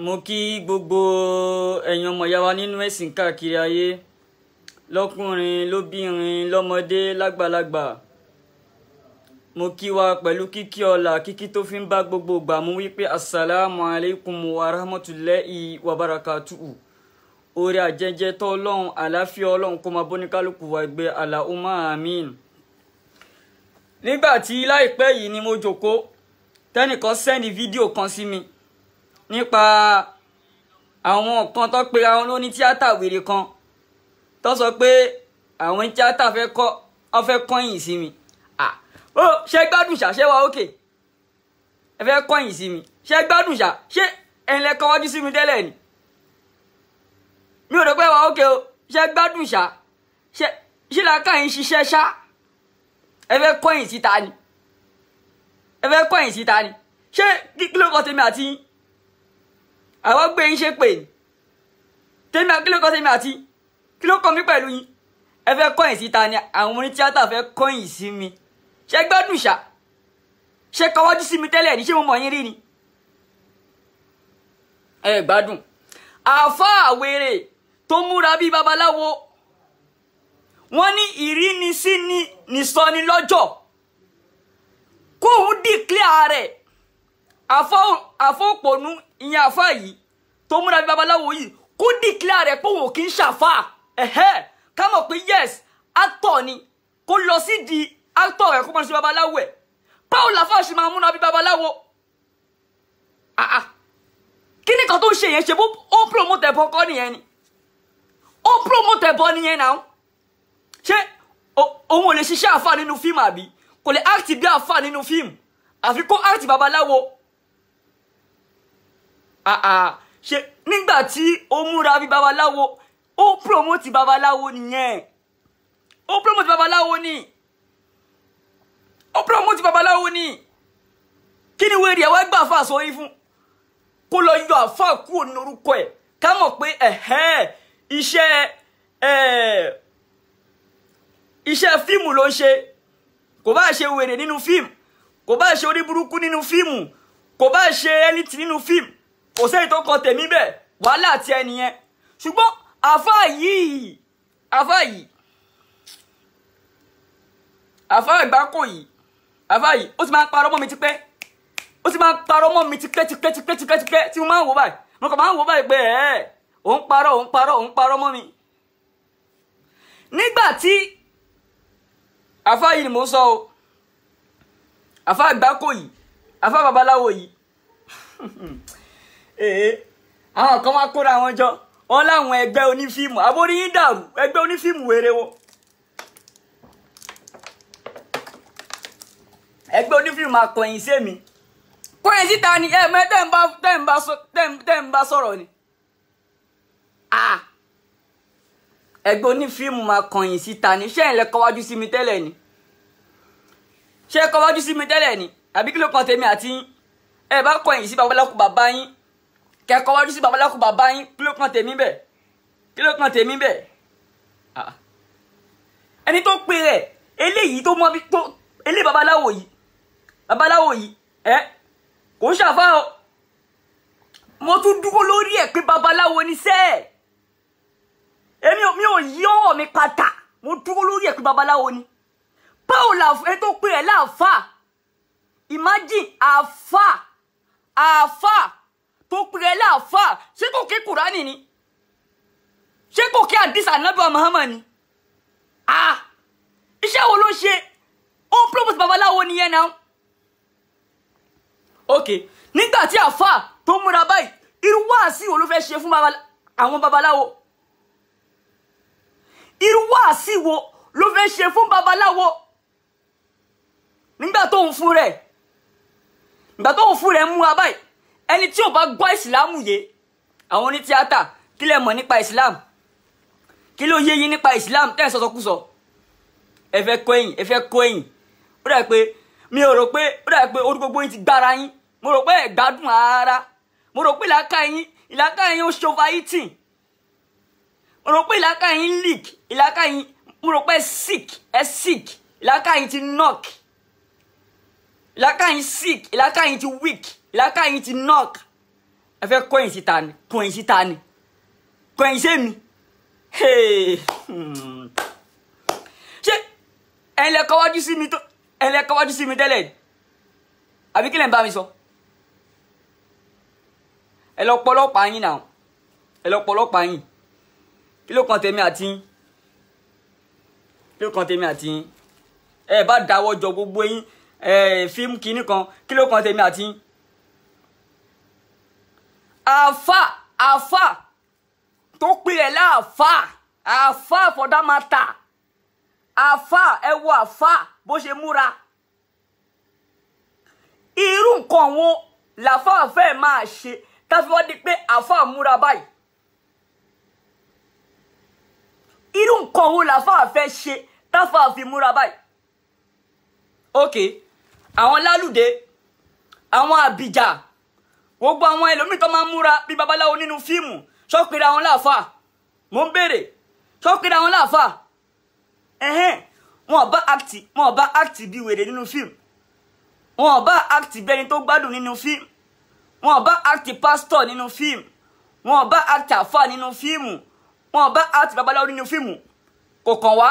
mo kí gbogbo ẹ̀yin ọmọ ìyá wa nínú ẹ̀sìn káàkiri ayé lọ́kùnrin lóbìnrin lọ́mọdé lágbàlagbà mo kí wa pẹ̀lú kíkí ọlá kíkí tó fi ń bá gbogbo ìgbà mú wípé assalamu alaikum wa rahmatullahi wa barakatuhu orí àjẹjẹ tó ọlọ́run àláfíà ọlọ́run kó máa bóníkálùkù wa gbé Allahumma àmín. nígbà tí láìpẹ́ yìí ni mo jókòó tẹ́nìkan sẹ́ndì fídíò kan sí mi nípa àwọn kan tó pe àwọn lóní tíátà wèrè kan tó sọ pé àwọn tíátà fẹ́ kọ́yìn sí mi. Ó ṣe gbádùn ṣá ṣé wà ókè ẹ fẹ́ kọ́yìn sí mi ṣe gbádùn ṣá ṣé ẹ̀yin lẹ kọ́ wájú sí mi tẹ́lẹ̀ ni mi ò rò pé wà ókè o ṣe gbádùn ṣá ṣé làákà yín ṣiṣẹ́ ṣá ẹ fẹ́ kọ́yìn síta ni ẹ fẹ́ kọ́yìn síta ni ṣé kí ló kọ́ tèmi àti yín àwọn gbé yín ṣe pè ní tèmi kí ló kọ́ tèmi àti kí ló kọ́ mi pẹ̀lú yín ẹ fẹ́ kọ́yìn síta ni àwọn oní tíátà fẹ́ kọ́yìn sí mi ṣe gbádùn ṣá ṣe kọwájú sí mi tẹ́lẹ̀ ní ṣé mo mọ̀ yín rí ni ẹ gbádùn àáfàá wèrè tó múra bíi babaláwo wọ́n ní ìrínisí ni nìsọni lọ́jọ́ kóun dìklẹ́ rẹ̀ àfọ́pọ̀nù ìyẹn àáfàá yìí tó múra bíi babaláwo yìí kó dìklẹ́ rẹ̀ pé òun kì í ṣàfáà ká mọ̀ pé yes actor ni kó lọ sí di actor rẹ̀ kó mọ̀ sí babaláwo ẹ̀ báwo làfáà ṣe máa múra bíi babaláwo kí ni kan tó ń ṣe yẹn ṣe bó ó promote ẹ̀bọ kọ́ nìyẹn ni ó promote ẹ̀bọ nìyẹn náà ṣé òun ò lè ṣiṣẹ́ àfáà nínú fíìmù àbí kò lè act bí àfáà nínú fíìmù àfi kó act babaláwo ṣe nígbà tí ó múra bí babaláwo ó promote babaláwo nìyẹn ó promote babaláwo ni ó promote babaláwo ni kí ni wèrè ẹ̀ wá gbà fà sórí fún kó lọ yọ àfáà kúrò ní orúkọ ẹ̀ ká mọ̀ pé iṣẹ́ fíìmù ló ń ṣe kò bá ṣe wèrè nínú fíìmù kò bá ṣe orí burúkú nínú fíìmù kò bá ṣe ẹnìtì nínú fíìmù kò sẹ́yìn tó kàn tèmi bẹ́ẹ̀ wàhálà àti ẹnìyẹn ṣùgbọ́n àfáà ìgbákò yìí ó ti máa ń parọ́ mọ́ mi tipẹ́ ó ti máa ń parọ́ mọ́ mi tipẹ́ tí mo máa ń wò báyìí mo kàn máa ń wò báyìí pé òun parọ́ mọ́ mi. nígbà tí àfáà yìí ni mò ń sọ o àfáà ìgbákò yìí àfáà babaláwo yìí àwọn kan máa kóra wọn jọ wọn láwọn ẹgbẹ́ onífíìmù àbórí yín dàrú ẹgbẹ́ onífíìmù wèrè wo ẹgbẹ́ onífíìmù máa kọ̀yìn sí èmi kọ̀yìn síta ni ẹ mọ tẹ́ ń bá sọ̀rọ̀ ni ẹgbẹ́ onífíìmù máa kọ̀yìn síta ni ṣé ẹ̀ lẹ kọwájú sí mi tẹ́lẹ̀ ni ṣé ẹ kọwájú sí mi tẹ́lẹ̀ ni àbí kí ló kàn tèmi àti yín ẹ bá kọ̀yìn sí babaláku bàbá yín kẹ kọwájú sí babaláku bàbá yín kí ló kàn tèmi bẹ́ẹ̀ ẹni tó pe rẹ̀ eléyìí tó mọ bí tó eléyìí babaláwo yìí kò ń ṣàfáà o mo tún dúró lórí ẹ̀ pé babaláwo ni sẹ́ẹ̀ mi ò yí ọ̀rọ̀ mi pátá mo dúró lórí ẹ̀ pé babaláwo ni báwo la ẹ tó pé ẹ láàfáà imagine àfáà tó pé ẹ láàfáà ṣé kò ké kùránì ni ṣé kò ké àdìsá ànábì Muhammad ni iṣẹ́ wo ló ṣe ó ń promote babaláwo nìyẹn náà ok nígbà tí àfáà tó múra báyìí irú wáàsí wo ló fẹ́ ṣe fún àwọn babaláwo irú wáàsí wo ló fẹ́ ṣe fún babaláwo nígbà tó ń fún rẹ̀ múra báyìí ẹni tí ò bá gbọ́ ìsìlámù yé àwọn oní tíátà kí lẹ mọ̀ nípa ìsìlámù kí ló yé yín nípa ìsìlámù tẹ́ ẹ̀ sọ́sọ́kúsọ ẹ fẹ́ kó ẹ̀yìn ó dà pé mi ò rò pé ó dà pé orí gbogbo yín ti gbára yín mo rò pé ẹ gbádùn ara mo rò pé ìlàkà yín ó ṣovaìtìn mo rò pé ìlàkà yín leak ìlàkà yín mo rò pé ẹ sick ìlàkà yín ti knock ìlàkà yín sick ìlàkà yín ti weak ìlàkà yín ti knock ẹ fẹ́ kọ̀yìn síta ni kọ̀yìn síta ni kọ̀yìn sí mi ṣé ẹ̀yin lẹ kọwájú sí mi tó ẹ̀yin lẹ kọwájú sí mi tẹ́lẹ̀ àbí kí lẹ ń bá mi sọ ẹ lọ pọlọ́pàá yín náà ẹ lọ pọlọ́pàá yín kí ló kan tèmi àti yín kí ló kan tèmi àti yín ẹ bá dáwọ́ jọ gbogbo yín fíìmù kìíní kan kí ló kan tèmi àti yín àfà tó pè ẹ́ àfà for that matter àfà ẹ wo àfà bó ṣe múra irú nǹkan wo làfà fẹ́ máa ṣe táfi wá di pé àfà múra báyìí irú nǹkan wo làfà fẹ́ ṣe táfà fi múra báyìí ok àwọn lálùdé àwọn àbíjà gbogbo àwọn ẹlòmíì tó máa ń múra bí babaláwo nínú fíìmù ṣọ́kiri àwọn láàfà mò ń béèrè ṣọ́kiri àwọn láàfà wọn bá áàtì bí wèrè nínú fíìmù wọn bá áàtì bí ẹni tó gbádùn nínú fíìmù wọn bá áàtì pásítọ̀ nínú fíìmù wọn bá áàtì àfà nínú fíìmù wọn bá áàtì babaláwo nínú fíìmù kò kàn wá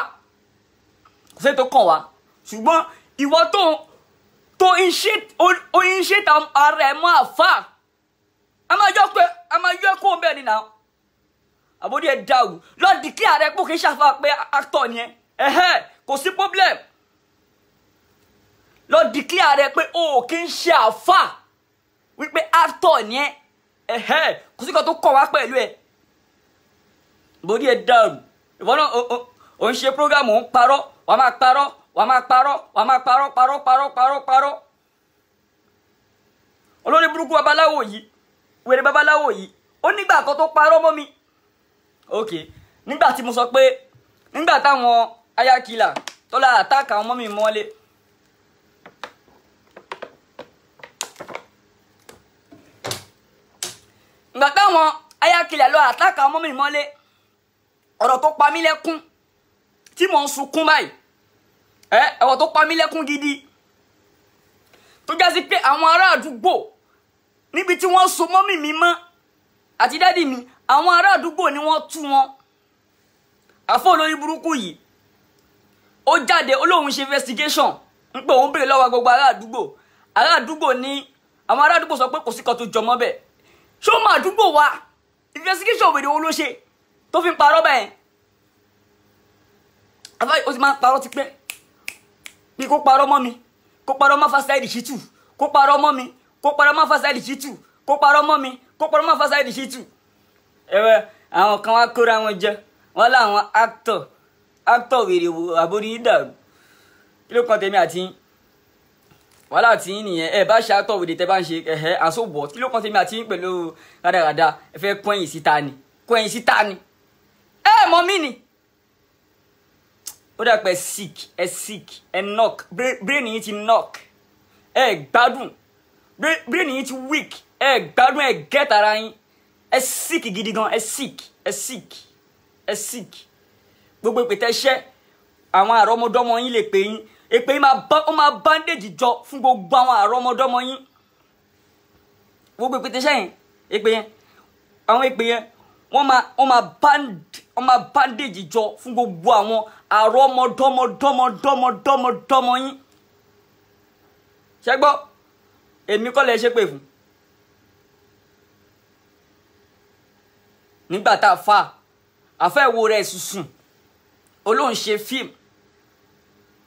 kò sí tó kàn wá ṣùgbọ́n ìwọ tó ń ṣe ara ẹ̀ mọ́ àfà a máa yọ kó bẹ́ẹ̀ ni náà àbódì ẹ̀ dàrú lọ́ọ́ di kí ààrẹ pò kí n ṣàfà pé actor ni ẹ kò sí problem lọ́ọ́ di kí ààrẹ pé o kì í ṣe àfà wípé actor ni kò sí kan tó kọ̀ wá pẹ̀lú ẹ̀ àbódì ẹ̀ dàrú ìwọ náà ò ń ṣe program ò ń parọ́ wàá máa parọ́ olórí burúkú babaláwo yìí wèrè babaláwo yìí ó nígbà kan tó parọ́ mọ́ mi ok nígbà tí mo sọ pé nígbà táwọn ayakila tó la àtàkà àwọn mọ́ mi mọ́lé nígbà táwọn ayakila lọ àtàkà àwọn mọ́ mi mọ́lé ọ̀rọ̀ tó pa mí lẹ́kún tí mò ń sunkún báyìí ọ̀rọ̀ tó pa mí lẹ́kún gidi tó já sí pé àwọn ará àdúgbò níbi tí wọ́n so mọ́mì mi mọ́ àti dádì mi àwọn ará àdúgbò ni wọ́n tú wọn àfọ́ olórí burúkú yìí ó jáde olóhùn ṣe investigation ń pé òun béèrè lọ́wọ́ gbogbo ará àdúgbò ní àwọn ará àdúgbò sọ pé kò sí kan tó jọmọ́ bẹ́ẹ̀ ṣé ó mọ àdúgbò wa investigation wèrè wo ló ṣe tó fi ń parọ́ bẹ́ẹ̀ àbáyé ó ti máa ń parọ́ ti pẹ́ bí kó parọ́ mọ́ mi kó parọ́ mọ́ Fasaidi Shittu kó parọ́ mọ́ mi kó parọ́ mọ́ Fasaidi Shittu kó parọ́ mọ́ mi kó parọ́ mọ́ Fasaidi Shittu ẹ̀wẹ̀ àwọn kan wá kóra wọn jẹ wọn láwọn actor wèrè àbórí yìí dàrú kí ló kan tèmi àti wàhálà tí nìyẹn ẹ bá ṣe actor wèrè tẹ bá ń ṣe àṣọbọ kí ló kan tèmi àti pẹ̀lú rádaràda ẹ fẹ́ kọ̀yìn síta ni ẹ mọ mí ni ó dà pé sick ẹ knock brain yìí ti knock ẹ gbádùn brain yìí ti weak ẹ gbádùn ẹ get ara yín ẹ sick gidi gan ẹ sick gbogbo ìpètè iṣẹ́ àwọn àrọ́mọdọ́mọ yín lè pè yín èpè yín máa bandage jọ fún gbogbo àwọn àrọ́mọdọ́mọ yín gbogbo ìpètè iṣẹ́ yẹn èpè yẹn àwọn èpè yẹn wọ́n máa bandage jọ fún gbogbo àwọn àrọ́mọdọ́mọ yín ṣé gbọ́ èmi kọ́ lẹ ṣe pè fún nígbà tá a fa àfẹ́ wo rẹ̀ sùsùn olóhùn ṣe fíìmù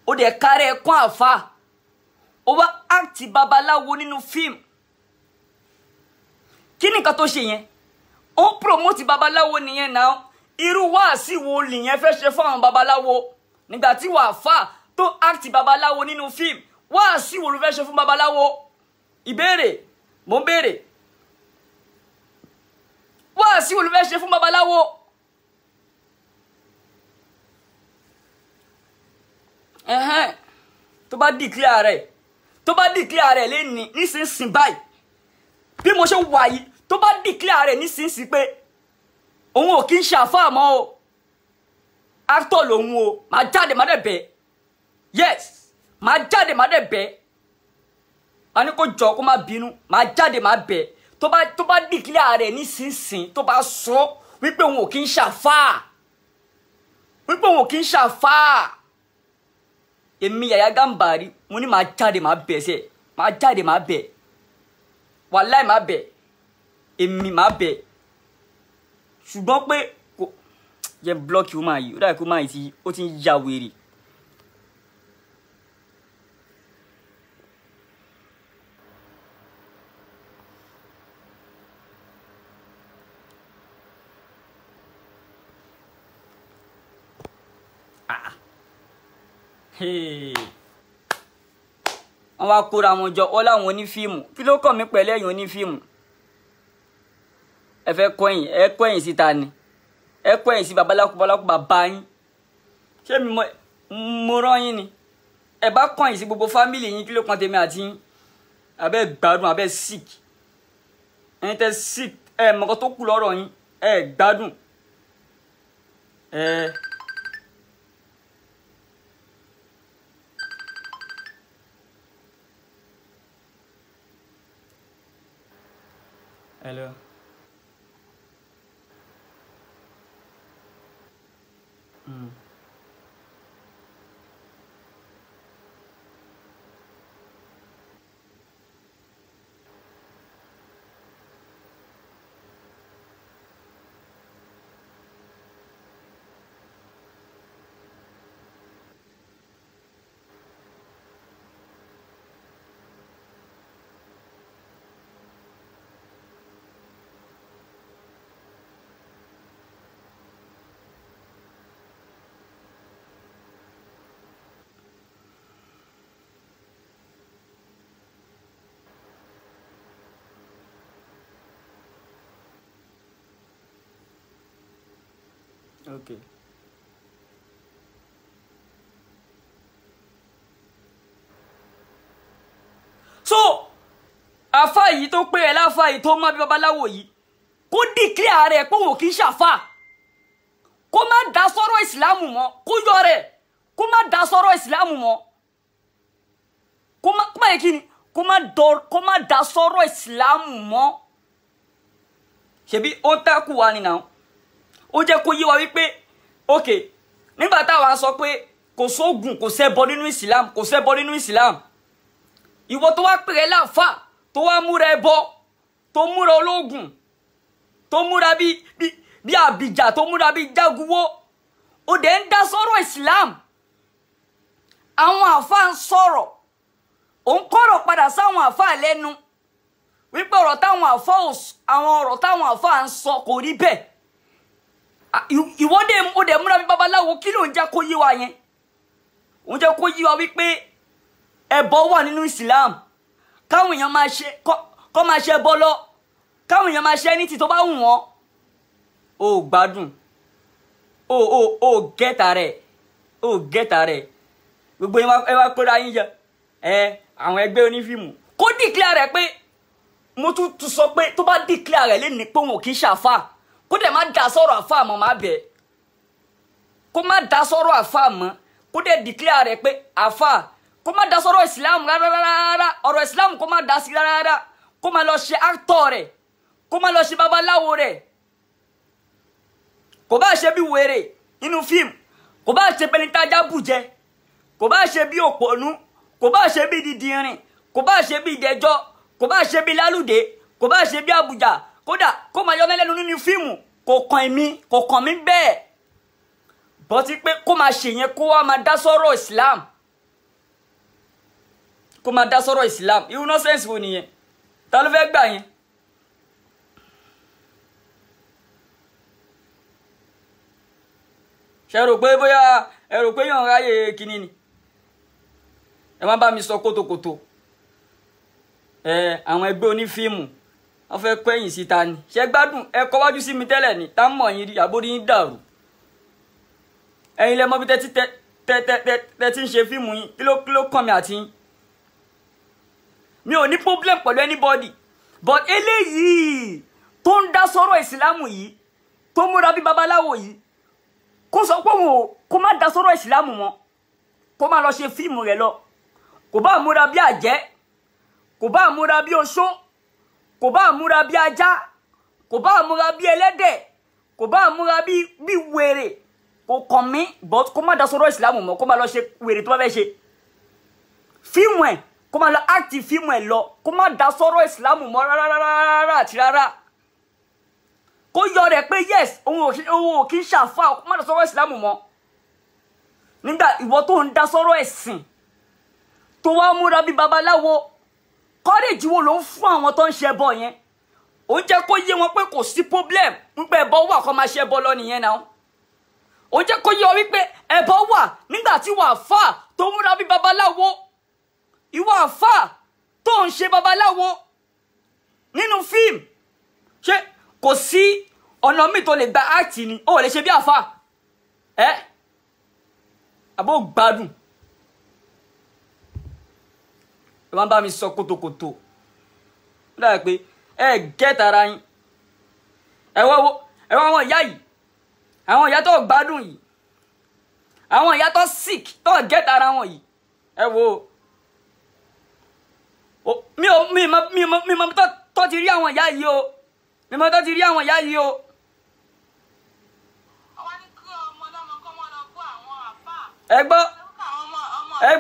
ó dẹ̀ kárẹ̀ ẹ̀kún àfa ó wá áàtì babaláwo nínú fíìmù kí ni nǹkan tó ṣe yẹn ó ń promote babaláwo nìyẹn náà irú wáàsí wo lìyẹn fẹ́ ṣe fún àwọn babaláwo nígbà tí wàá fà tó áàtì babaláwo nínú fíìmù wáàsí wo ló fẹ́ ṣe fún babaláwo ìbéèrè mò ń béèrè wáàsí wo ló fẹ́ ṣe fún babaláwo tó bá declare rẹ̀ lẹ́ni nísinsìnyí báyìí bí mo ṣe wà yìí tó bá declare rẹ̀ nísinsìnyí pé òun ò kí ń ṣàfà mọ́ o actor lòun o máa jáde má dẹ̀ bẹ́ẹ̀ yes máa jáde má dẹ̀ bẹ́ẹ̀ a ní kó jọ kó má bínú máa jáde má bẹ́ẹ̀ tó bá declare rẹ̀ nísinsìn tó bá sọ wípé òun ò kí ń ṣàfáà wípé òun ò kí ń ṣàfáà èmi Yahya Gambari mo ní máa jáde máa bẹ̀ ṣe máa jáde máa bẹ̀ wàláì máa bẹ̀ èmi máa bẹ̀ ṣùgbọ́n pé kò jẹ́ blọ́ọ̀kì ó máa yìí ó dàbí kó máa yìí ó ti ń ya wèrè. wọ́n wá kóra wọn jọ ọ́ láwọn onífíìmù kí ló kàn mí pẹ̀lú ẹ̀yin onífíìmù ẹ fẹ́ kọ̀yìn síta ni ẹ kọ̀yìn sí babaláku bàbá yín ṣé mo rán yín ni ẹ bá kọ̀yìn sí gbogbo fámìlì yín kí ló kan tèmi àti yín abẹ́ gbádùn abẹ́ sick ẹ̀yin tẹ́ sick ẹ mọ̀kọ́ tó kù lọ́rọ̀ yín ẹ gbádùn ẹ. Hello. Okay. So, àfáà yìí tó pé ẹ láfáà yìí tó má bí babaláwo yìí kó declare rẹ̀ pé òun kì í ṣàfáà kó má dá sọ̀rọ̀ ìsìlámù mọ́ kó yọ rẹ̀ kó má dá sọ̀rọ̀ ìsìlámù mọ́ kó má yẹ kí ni kó má dá sọ̀rọ̀ ìsìlámù mọ́ ṣebí ó takù wa ni náà ó jẹ́ kó yé wa wípé ok nígbà táwa sọ pé kò sóògùn kò ṣẹbọ nínú Islam kò ṣẹbọ nínú Islam ìwọ tó wá pèrè láàfà tó wá múra ẹbọ tó múra ológun tó múra bí àbíjà tó múra bí jáguwó ó dẹ̀ ń dá sọ̀rọ̀ Islam àwọn àfà ń sọ̀rọ̀ ó ń kọ̀rọ̀ padà sáwọn àfà lẹ́nu wípé ọ̀rọ̀ táwọn àfà ń sọ kò rí bẹ́ẹ̀ ìwọ́dé ó dẹ̀ múra bí babaláwo kí ló ń jẹ́ kó yé wa yẹn ó ń jẹ́ kó yé wa wípé ẹbọ wà nínú Islam káwọn èèyàn máa ṣe kọ́ máa ṣe ẹbọ lọ káwọn èèyàn máa ṣe ẹni tí tó bá wù wọ́n ó gbádùn ó gẹ́ta rẹ̀ gbogbo ẹ wá pẹ́ra yín jẹ àwọn ẹgbẹ́ onífíìmù kó declare rẹ̀ pé mo tún sọ pé tó bá declare rẹ̀ lé ní pé wọn kì í ṣàfà kó dẹ̀ má dá sọ̀rọ̀ àfà mọ́ má bẹ̀ kó má dá sọ̀rọ̀ àfà mọ́ kó dẹ̀ declare rẹ̀ pé àfà kó má dá sọ̀rọ̀ Islam rárá ọ̀rọ̀ Islam kó má dá sí rárá kó má lọ ṣe actor rẹ̀ kó má lọ ṣe babaláwo rẹ̀ kò bá ṣe bí wèrè nínú fíìmù kò bá ṣe pẹnitájá bùjẹ kò bá ṣe bí òpònú kò bá ṣe bí dídìrín kò bá ṣe bí ìdẹjọ́ kò bá ṣe bí lálùdé kò bá ṣe bí àbújá kódà kó máa yọ mẹ́lẹ́nu nínú fíìmù kò kàn mí bẹ́ẹ̀ bọ́tí pé kó máa ṣe yẹn kó wá máa dá sọ́rọ̀ Islam kó máa dá sọ́rọ̀ Islam irú nọ́sẹ̀nsì wo nìyẹn ta ló fẹ́ gbà yẹn. ṣe rò pé bóyá ẹ rò pé yàn ráyè kínní ni ẹ má bá mi sọ kótókótó àwọn ẹgbẹ́ onífíìmù wọ́n fẹ́ kẹ́yìn síta ni ṣe gbádùn ẹ kọ́ wájú sí mi tẹ́lẹ̀ ni tá mọ̀ yín rí àbórí yín dàrú ẹ̀yin lẹ mọ̀ bí tẹ́ ti ń ṣe fíìmù yín kí ló kàn mí àti yín mi ò ní problem pẹ̀lú anybody but eléyìí tó ń dá sọ̀rọ̀ ìsìlámù yìí tó múra bí babaláwo yìí kó sọ pé òun kó má dá sọ̀rọ̀ ìsìlámù mọ́ kó má lọ ṣe fíìmù rẹ̀ lọ kò bá múra bí àjẹ́ kò bá múra bí oṣó kò bá múra bí ajá kò bá múra bí ẹlẹ́dẹ̀ kò bá múra bí wèrè kò kàn mí but kó má dá sọ̀rọ̀ ìsìlámù mọ́ kó má lọ ṣe wèrè tó bá fẹ́ ṣe fíìmù ẹ̀ kó má lọ áàtì fíìmù ẹ̀ lọ kó má dá sọ̀rọ̀ ìsìlámù mọ́ rárá àti rárá kó yọ rẹ̀ pé yes òun ò kí ń ṣàfà kó má dá sọ̀rọ̀ ìsìlámù mọ́ nígbà ìwọ tó ń dá sọ̀rọ̀ ẹ̀sìn tó wá múra bí babaláwo kọ́rẹ́jì wo ló ń fún àwọn tó ń ṣe ẹbọ yẹn ó jẹ́ kó yé wọn pé kò sí problem wípé ẹbọ wà kó máa ṣe ẹbọ lọ nìyẹn náà ó jẹ́ kó yé ọ wípé ẹbọ wà nígbà tí wà fà tó múra bí babaláwo ìwọ àfà tó ń ṣe babaláwo nínú fíìmù ṣé kò sí ọ̀nà míì tó lè gba áàtì ni ó lè ṣe bí àfà àbó gbádùn ẹ máa bá mi sọ kótókótó ó dàbí pé ẹ gẹ́tà ara yín ẹ wá àwọn ìyá yìí àwọn ìyá tó gbádùn yìí àwọn ìyá tó sick tó gẹ́tà ara wọn yìí ẹ wo mi mọ tó ti rí àwọn ìyá yìí o mi mọ tó ti rí àwọn ìyá yìí o. ẹ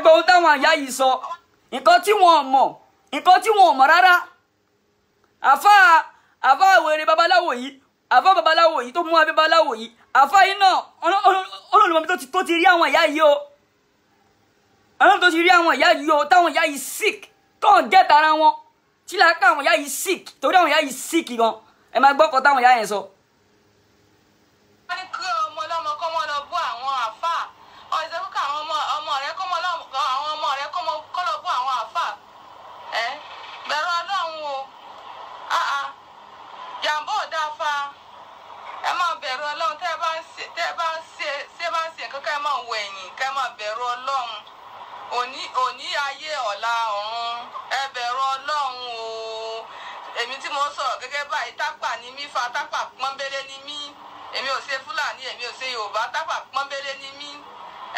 gbọ́ ohun táwọn ìyá yìí sọ nǹkan tí wọn mọ̀ rárá àfá wèrè babaláwo yìí tó mú wa babaláwo yìí àfá yìí náà olólùmọ̀ tó ti rí àwọn ìyá yìí o ọlọ́run tó ti rí àwọn ìyá yìí o táwọn ìyá yìí sick tó ń gẹ́ta ara wọn tí láàká àwọn ìyá yìí sick torí àwọn ìyá yìí sick gan ẹ máa gbọ́kọ̀ táwọn ìyá yẹn sọ. wọ́n ní kí ọmọ ọlọ́mọ kọ́ mọ́ lọ bú àwọn àfá ọ̀sẹ̀ fún káwọn ọmọ rẹ̀ kọ́ mọ́ àwọn ọmọ rẹ̀ kọ́ lọ bú àwọn àfá bẹ̀rù ọlọ́run o jàǹbá ò dáa fa ẹ máa bẹ̀rù ọlọ́run tẹ́ ẹ bá ń ṣe kankan ẹ máa wọ ẹ̀yìn kẹ́ ẹ máa bẹ̀rù ọlọ́run òní ayé ọ̀la ọ̀run ẹ bẹ̀rù ọlọ́run o èmi tí mo sọ̀rọ̀ gẹ́gẹ́ báyìí tápà ni mí fa tápà pọ́nbélé ni mí èmi ò ṣe fúlàní èmi ò ṣe yorùbá tápà pọ́nbélé ni mí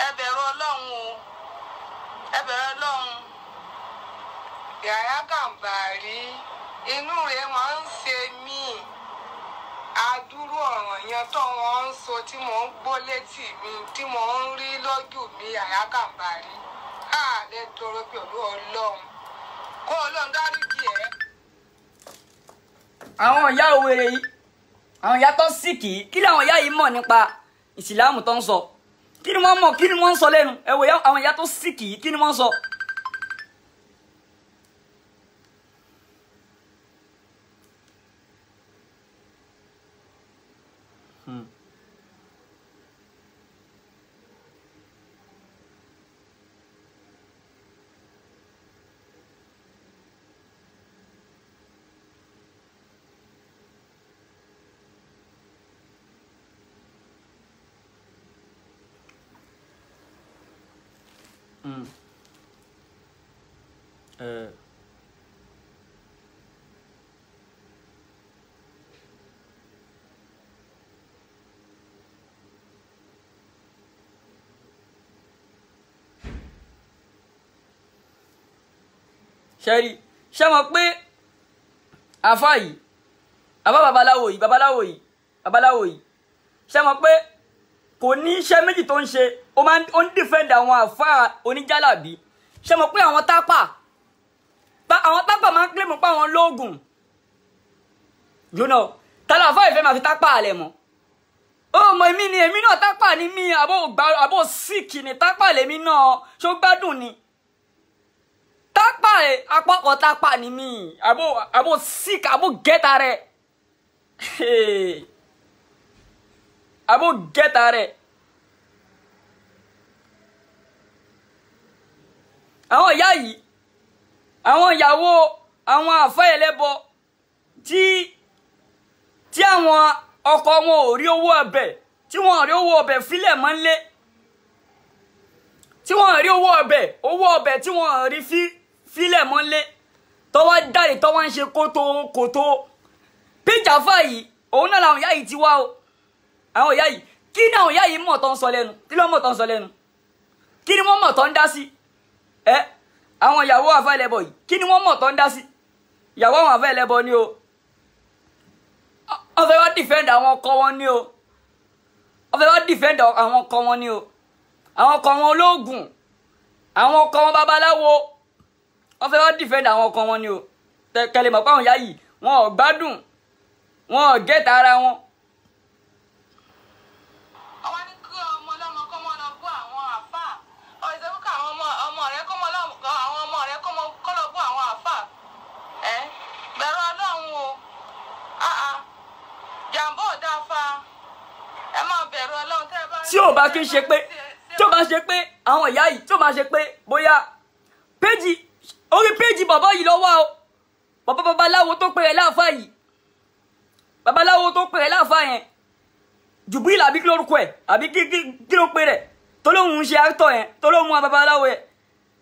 ẹ bẹ̀rù ọlọ́run o ẹ bẹ̀rù ọlọ́run. Yàyà Gàmbàrí inú rẹ̀ máa ń ṣe mí adúrú ọ̀ràn yẹn tó wọ́n ń sọ tí mò ń gbọ́ létí mi tí mò ń rí lójú mi Yàyà Gàmbàrí lè tọrọ pẹ̀lú ọlọ́run kó ọlọ́run dáríjì ẹ́. àwọn ìyá òwèrè yìí àwọn ìyá tó sì kí làwọn ìyá yìí mọ̀ nípa ìsìláàmù tó ń sọ kí ni wọ́n mọ̀ kí ni wọ́n ń sọ lẹ́nu ẹ wò àwọn ìyá tó sì kí ni wọ́n sọ. ṣẹ́rí ṣé mọ̀ pé àfá yìí àbá babaláwo yìí ṣé mọ̀ pé kò ní iṣẹ́ méjì tó ń ṣe ó ń defend àwọn àfá oníjálàbí ṣé mọ̀ pé àwọn tápà máa ń claim pé àwọn lóògùn jóná tálà àfá ìfẹ́ máa fi tápà alẹ̀ mọ́ ó mọ èmi náà tápà ní mí àbò sick ni tápà lèmi náà ṣó gbádùn ni tápà apọ̀kọ̀ tápà ni mí àbò sick àbò gẹ́ta rẹ̀ àbò gẹ́ta rẹ̀ àwọn ìyá yìí àwọn ìyàwó àwọn àfẹ́ ẹlẹ́bọ tí àwọn ọkọ wọn ò rí owó ọbẹ̀ tí wọ́n rí owó ọbẹ̀ fílẹ̀ mọ́lé tí wọ́n rí owó ọbẹ̀ tí wọ́n rí fílẹ̀ mọ́lé tọ́wọ́ dáre tọ́wọ́ ń ṣe kótó píjàfà yìí òun náà làwọn ìyá yìí ti wá o àwọn ìyá yìí kí ni àwọn ìyá yìí mọ̀ tó ń sọ lẹ́nu kí ló mọ̀ tó ń sọ lẹ́nu kí ni wọ́n mọ̀ tó ń dá sí àwọn ìyàwó àfàlẹ́bọ̀ yìí kí ni wọ́n mọ̀ tó ń dá sí ìyàwó àwọn àfẹ́ ẹlẹ́bọ ni o wọ́n fẹ́ wá defend àwọn ọkọ wọn ni o wọ́n fẹ́ wá defend àwọn ọkọ wọn ni o àwọn ọkọ wọn olóògùn àwọn ọkọ wọn babaláwo wọ́n fẹ́ wá defend àwọn ọkọ wọn ni o kẹlẹ̀ mọ̀ pé àwọn ìyá yìí wọn ò gbádùn wọn ò gẹ́ta ara wọn. àwọn ní kí ọmọ ọlọ́mọ kọ́ mọ́ lọ bú àwọn àfà ọ̀sẹ̀ fún ká àwọn ọmọ rẹ kọ́ lọ bú àwọn àfà bẹ̀rù ọlọ́run o jàǹbá ò dáa fa ẹ máa bẹ̀rù ọlọ́run tẹ́ ẹ bá. tí ò bá kí n ṣe pé tí ò bá ṣe pé àwọn ìyá yìí tí ò bá ṣe pé bóyá péjì orí péjì bàbá yìí lọ́wọ́ o bàbá babaláwo tó pè é láàfáà yìí babaláwo tó pè é láàfáà yẹn Jubril àbí kí lórúkọ ẹ̀ àbí kí ló pè rẹ̀ tó lóun ń ṣe actor yẹn tó lóun mú babaláwo yẹn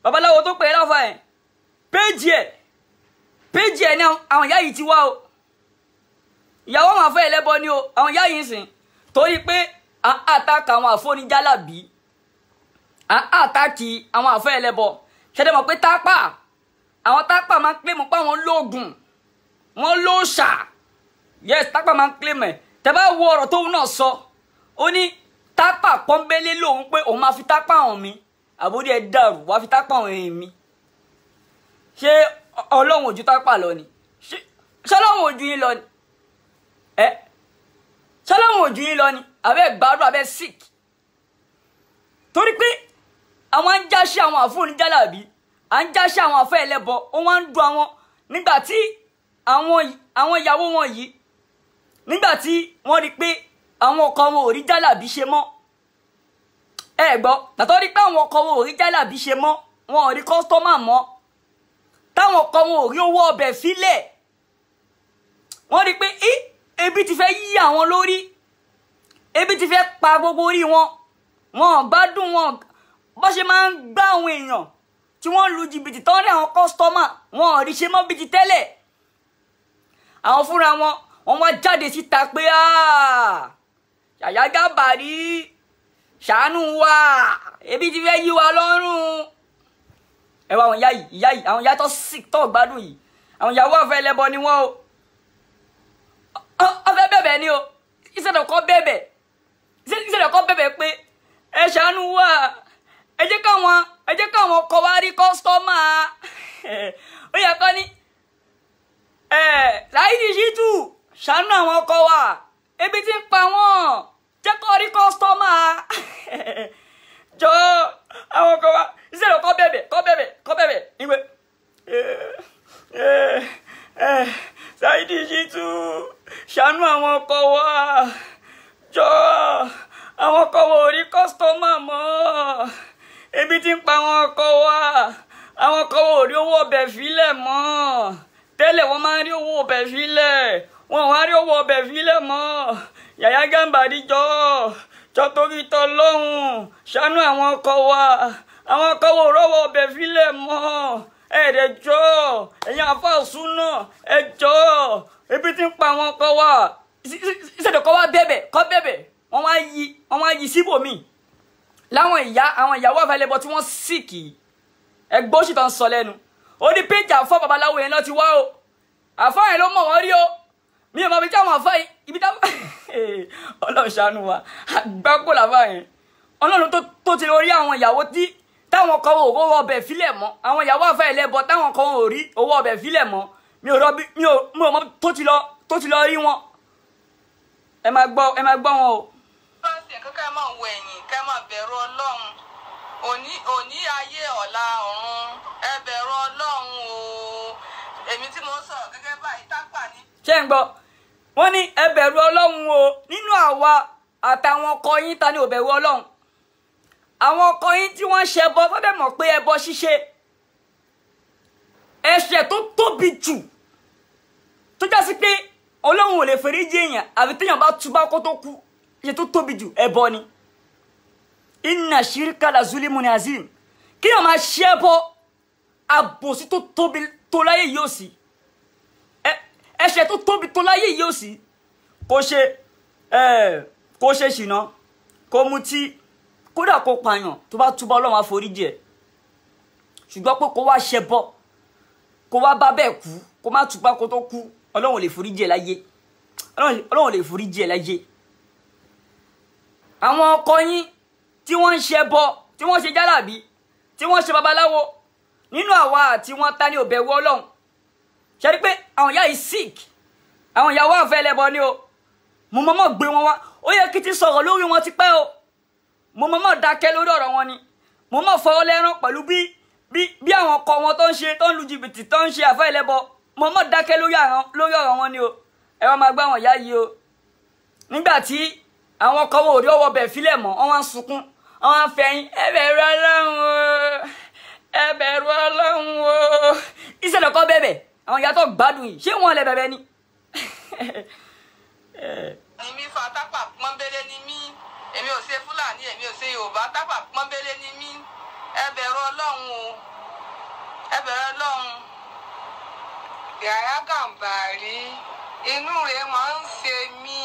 babaláwo tó pè é láàfáà yẹn péjì ẹ̀ ní àwọn ìyá yìí ti wá o ìyàwó àwọn afẹ́ ẹlẹ́bọ ni o àwọn ìyá yìí ń sìn torí pé àtàkì àwọn àfọ́nijálàbí àtàkì àwọn afẹ́ ẹlẹ́bọ ṣẹ́dẹ̀ mọ̀ pé tápà àwọn tápà máa ń claim pé àwọn lóògùn wọn lóòṣà yes tápà máa ń claim ẹ̀ tẹ́ bá wo ọ̀rọ̀ tóun náà sọ ó ní tápà pọ́nbélé lòun pé òun máa fi tápà hàn mí àbúrò ẹ̀ dàrú wàá fi tápà hàn mí ṣé ọlọ́run ojú tápà lọ ni ṣé ọlọ́run ojú yín lọ ni ṣọlọ́run ojú yín lọ ni abẹ́ gbádùn abẹ́ sick torí pé àwọn ń jáṣẹ́ àwọn àfọ̀nìjálàbí à ń jáṣẹ́ àwọn afẹ́ ẹlẹ́bọ ó wá ń dùn àwọn nígbà tí àwọn ìyàwó wọn yìí nígbà tí wọ́n rí pé àwọn ọkọ wọn ò rí jálàbí ṣe mọ́ ẹ gbọ́ tàtọ́ rí pé àwọn ọkọ wọn ò rí jálàbí ṣe mọ́ wọn ò rí kọ́sítọ́mà mọ́ táwọn ọkọ wọn ò rí owó ọbẹ̀ sílẹ̀ wọ́n rí pé ebi ti fẹ́ yí àwọn lórí ebi ti fẹ́ pa gbogbo orí wọn wọn gbádùn wọn bó ṣe máa ń gbá àwọn èèyàn tí wọ́n lu jìbìtì tán rí àwọn kọ́sítọ́mà wọn ò rí ṣe mọ́ bí ti tẹ́lẹ̀ àwọn fúnra wọn wá jáde síta pé Yàyà Gàbàrí ṣàánú wa ebi ti fẹ́ yí wa lọ́rùn ẹ wá àwọn ìyá yìí àwọn ìyá tó sick tó gbádùn yìí àwọn ìyàwó àfẹ́ ẹlẹ́bọ ni wọ́n o ọfẹ bẹ̀bẹ̀ ni o ìṣẹ̀lẹ̀ kọ́ bẹ̀bẹ̀ pé ẹ ṣàánú wa ẹ jẹ́ káwọn kọ wá rí kọ́sítọ́mà ó yẹ kọ́ ní Saheed Shittu ṣàánú àwọn ọkọ wa ebi ti ń pa wọ́n jẹ́ kó rí kọ́sítọ́mà jọ àwọn ọkọ wa ìṣẹ̀lẹ̀ kọ́ bẹ̀bẹ̀ ìwé Saheed Shittu ṣàánú àwọn ọkọ wa jọ àwọn ọkọ wa ò rí kọ́sítọ́mà mọ́ ebi ti ń pa àwọn ọkọ wa àwọn ọkọ wa ò rí owó ọbẹ̀ fílẹ̀ mọ́ tẹ́lẹ̀ wọ́n máa ń rí owó ọbẹ̀ fílẹ̀ wọ́n wá rí owó ọbẹ̀ fílẹ̀ mọ́ Yàyà Gàbàrí jọ torí t'Ọlọ́run ṣàánú àwọn ọkọ wa àwọn ọkọ wa ò rọ́wọ́ ọbẹ̀ fílẹ̀ mọ́ ẹ̀ẹ́dẹ̀jọ́ ẹ̀yin àfáàsù náà ẹ̀jọ́ ebi ti ń pa àwọn ọkọ wa ìṣẹ̀dẹ̀ kọ́ bẹ̀bẹ̀ wọ́n wá yí síbòmí láwọn ìyàwó àfẹ́lẹ́bọ tí wọ́n síkì ẹgbẹ́ òṣì tó ń sọ lẹ́nu ó ní péjì àfọ́ babaláwo yẹn náà ti wá o àfọ́ yẹn ló mọ̀ wọ́n rí o mi ò mọ̀ bí táwọn àfọ́ yìí ibi táwọn Ọlọ́run ṣàánú wa àgbákò làfọ́ yẹn Ọlọ́run tó ti rí àwọn ìyàwó tí táwọn kan ò owó ọbẹ̀ fílẹ̀ mọ́ àwọn ìyàwó àfẹ́ ẹlẹ́bọ táwọn kan ò rí owó ọbẹ̀ fílẹ̀ mọ́ mi ò mọ̀ tó ti lọ rí wọn ẹ máa gbọ́ wọn o. bá ń sìn kankan máa wọ ẹ̀yìn ká máa bẹ̀rù Ọlọ́run òní ayé ọ̀la ọ̀run ẹ bẹ̀rù Ọlọ́run o èmi tí mo sọ̀rọ̀ gẹ́gẹ́ báyìí tápà ní. ṣé ń gbọ́ wọ́n ní ẹ bẹ̀rù Ọlọ́run o nínú àwa àtàwọn ọkọ yín ta ni ò bẹ̀rù Ọlọ́run àwọn ọkọ yín tí wọ́n ṣe ẹbọ tọ́dẹ̀ mọ̀ pé ẹbọ ṣíṣe ẹ̀ṣẹ̀ tó tóbi jù tó já sí pé Ọlọ́run ò lè foríjì èèyàn àfi téèyàn bá túbá kó tó kú ẹ̀ṣẹ̀ tó tóbi jù ẹbọ ni inna shirka la zulimun azim kéèyàn máa ṣe ẹbọ àbòsí tó tóbi tó láyé yìí ò sí ẹ̀ṣẹ̀ tó tóbi tó láyé yìí ò sí kó ṣe ṣìnà kó mutí kódà kó pààyàn tó bá túbọ̀ Ọlọ́run á foríjì ẹ̀ ṣùgbọ́n pé kó wá ṣẹbọ kó wá bá bẹ́ẹ̀ kú kó má túbá kó tó kú Ọlọ́run lè foríjì ẹ́ láyé Ọlọ́run lè foríjì ẹ́ láyé. àwọn ọkọ yín tí wọ́n ń ṣe ẹbọ tí wọ́n ṣe jálàbí tí wọ́n ṣe babaláwo nínú àwa àti wọn ta ni ò bẹ̀rù Ọlọ́run. ṣe rí pé àwọn ìyá yìí sick àwọn ìyàwó àfẹ́ lẹ́bọ ni o. mo mọ̀mọ́ gbé wọn wá ó yẹ kí ti sọ̀rọ̀ lórí wọn ti pẹ́ o. mo mọ̀mọ́ dákẹ́ lórí ọ̀rọ̀ wọn ni mo mọ̀ fọwọ́ lẹ́rán pẹ̀lú bí àwọn ọkọ wọn tó ń ṣe tó ń lu jìbìtì tó ń ṣe àfẹ́ ẹlẹ́bọ mo mọ̀ dákẹ́ lórí ọ̀rọ̀ wọn ni o. ẹ wá máa gbá àwọn ìyá yìí o. nígbà tí àwọn ọkọ wọn ò rí ọwọ́ bẹ̀ fílẹ̀ mọ́ wọ́n wá ń sunkún wọ́n wá ń fẹ̀yìn ẹ bẹ̀rù Ọlọ́run o ẹ bẹ̀rù Ọlọ́run o. ìṣẹ̀lẹ̀ kọ́ bẹ̀bẹ̀ àwọn ìyá tó gbádùn yìí ṣé wọ́n lẹ bẹ̀bẹ̀ ni. èmi fa tápà pọ́nbélé ni mí èmi ò ṣe Fúlàní èmi ò ṣe Yorùbá tápà pọ́nbélé ni mí ẹ bẹ̀rù Ọlọ́run o ẹ bẹ̀rù Ọlọ́run. Yàyà Gàmbàrí inú rẹ̀ máa ń ṣe mí